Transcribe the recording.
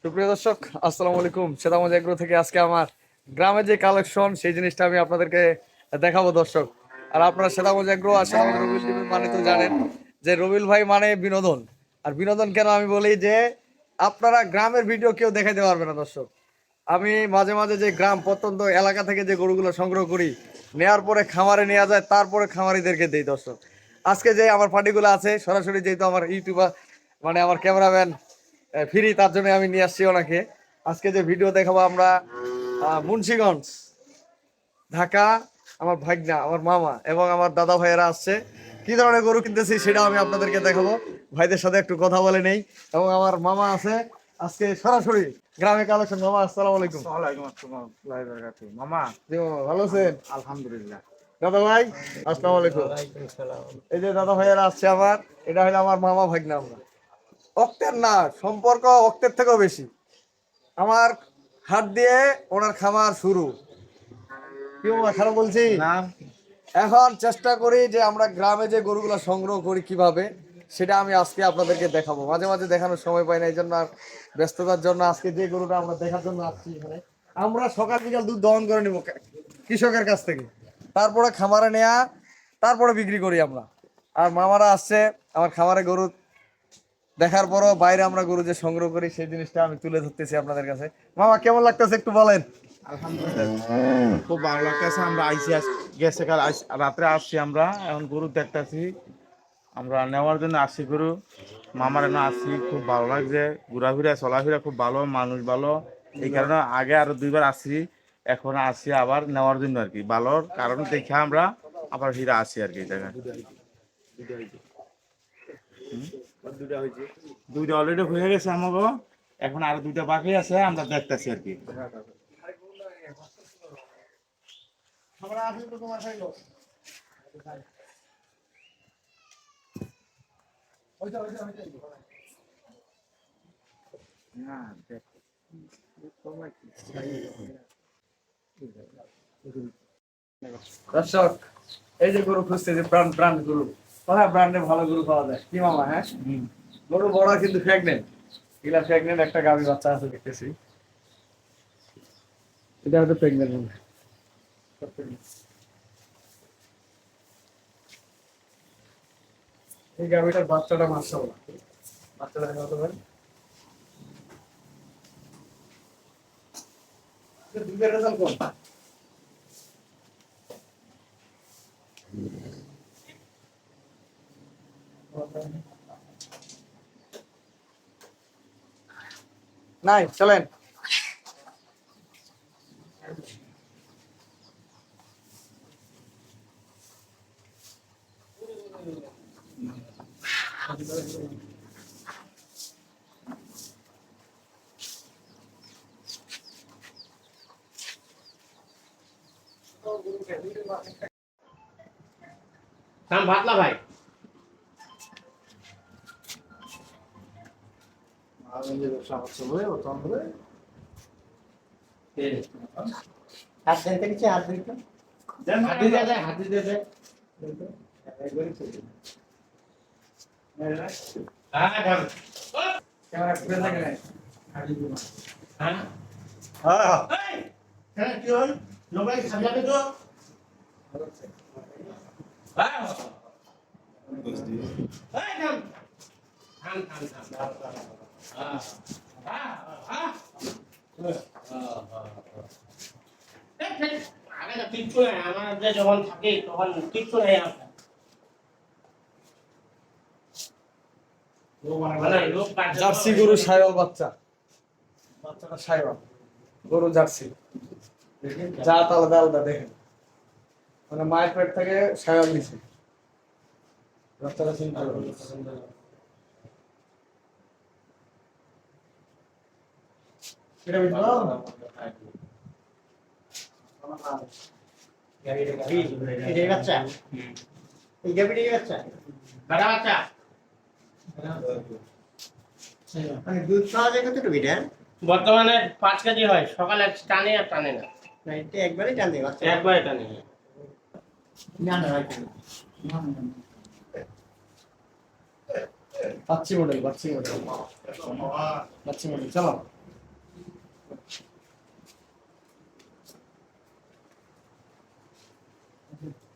সুপ্রিয় দর্শক, আসসালামু আলাইকুম। সেদামজ এগ্রো থেকে আজকে আমার গ্রামে যে কালেকশন সেই জিনিসটা আমি আপনাদেরকে দেখাবো দর্শক। আর আপনারা সেদামজ এগ্রো আর সেদামজ রবিল টিভি মানে তো জানেন যে রবিল ভাই মানে বিনোদন। আর বিনোদন কেন আমি বলি যে আপনারা গ্রামের ভিডিও কেউ দেখাইতে পারবে না দর্শক। আমি মাঝে মাঝে যে গ্রাম প্রত্যন্ত এলাকা থেকে যে গরুগুলো সংগ্রহ করি, নেওয়ার পরে খামারে নেওয়া যায়, তারপরে খামারিদেরকে দিই দর্শক। আজকে যে আমার পার্টিগুলো আছে সরাসরি, যেহেতু আমার ইউটিউবার মানে আমার ক্যামেরাম্যান ফ্রি, তার জন্য আমি নিয়ে আসছি ওনাকে। আজকে যে ভিডিও দেখাবো আমরা মুন্সিগঞ্জ, ঢাকা, আমার ভাগনা, আমার মামা এবং আমার দাদা ভাইয়েরা আসছে। কি ধরনের গরু কিনতেছি সেটাও আমি আপনাদেরকে দেখাবো। ভাইদের সাথে একটু কথা বলে নেই। এবং আমার মামা আছে আজকে সরাসরি গ্রামে কালেকশন। মামা আসসালামু আলাইকুম। ওয়ালাইকুম আসসালাম ওয়া বারাকাতুহু। মামা, জি মামা, ভালো আছেন? আলহামদুলিল্লাহ। দাদা ভাই আসসালামু আলাইকুম। এই যে দাদা ভাইয়েরা আসছে আমার, এটা হলো আমার মামা ভাগনা। আমরা অক্তের না, সম্পর্ক অক্তের থেকেও বেশি। আমার হাত দিয়ে ওনার খামার শুরু। কি বাবা, খারাপ বলছি না, এখন চেষ্টা করি যে আমরা গ্রামে যে গরুগুলো সংগ্রহ করি কিভাবে, সেটা আমি আজকে আপনাদেরকে দেখাবো। মাঝে মাঝে দেখানোর সময় পাই না, এই জন্য আর ব্যস্ততার জন্য আজকে যে গরুটা আমরা দেখার জন্য আসছি এখানে। আমরা সকাল বিকাল দুধ দহন করে নিব কৃষকের কাছ থেকে, তারপরে খামারে নেয়া, তারপরে বিক্রি করি আমরা। আর মামারা আসছে আমার খামারে গরু দেখার পরও বাইরে আমরা গরু যে সংগ্রহ করি সেই জিনিসটা আমি তুলে ধরতেছি আপনাদের কাছে। মামা কেমন লাগতেছে একটু বলেন। আলহামদুলিল্লাহ, খুব ভালো লাগতেছে। আমরা গেছে কাল রাত্রে আসছি, আমরা এখন গরু দেখতেছি, আমরা নেওয়ার জন্য আসছি গরু। মামার এনে আসছি, খুব ভালো লাগছে। ঘোরাফেরা চলাফেরা খুব ভালো, মানুষ ভালো। এই কারণে আগে আরো দুইবার আসছি, এখন আসছি আবার নেওয়ার জন্য আর কি। ভালোর কারণ দেখে আমরা আবার ফিরে আসছি আর কি। এই জায়গায় দুইটা অলরেডি হয়ে গেছে আমাকে, এখন আরো দুইটা বাকি আছে, আমরা দেখতেছি আর কি। দর্শক, এই যে গরু খুঁজছে, যে ব্র্যান্ড ব্র্যান্ড গরু, কোথায় ব্র্যান্ডে ভালো গরু পাওয়া যায় কি মামা? হ্যাঁ, গরু বড় কিন্তু প্রেগনেন্ট। এগুলা প্রেগনেন্ট, একটা গাভী বাচ্চা আছে দেখতেছি। এটা হয়তো প্রেগনেন্ট মনে হয়। এই গাভীটার বাচ্চাটা মাশাআল্লাহ, বাচ্চাটা কত ভাই? দুধের রেজাল্ট কোন? নাই, চলেন। নাম ভাতলা ভাই। হাত দেন কিছু, হাত দিতে হাতি দিয়ে যায়, হাতি দিয়ে যায়। হ্যাঁ ঢাল। ক্যামেরা ঘুরে থাকে না। হ্যাঁ হ্যাঁ, হ্যাঁ কি হল? লোকাই সাজাবে তো। হ্যাঁ এই নাম থাম থাম থাম। হ্যাঁ হ্যাঁ হ্যাঁ আগে তো কিচ্ছু নাই, আমার যে যখন থাকি তখন কিচ্ছু নাই আমার। জার্সি গরু, সাইওয়াল বাচ্চা, বাচ্চাটা সাইওয়াল গরু, জার্সি। জাত আলাদা আলাদা দেখেন, মানে মায়ের পেট থেকে সাইওয়াল নিছে। বাচ্চাটা চিন্তা করুন। এটা বুঝলো? এই বাচ্চা, এই গাবিটি বাচ্চা, বড় বাচ্চা। মানে দুধ পাওয়া যায় কতটুকু এটা? বর্তমানে 5 কেজি হয়, সকালে টানে আর টানে না। না, এটা একবারই টান দেয় বাচ্চা। একবারে টানে। না না হয় কেন? বাচ্চি মডেল, বাচ্চি মডেল, বাচ্চি মডেল। চলো আছে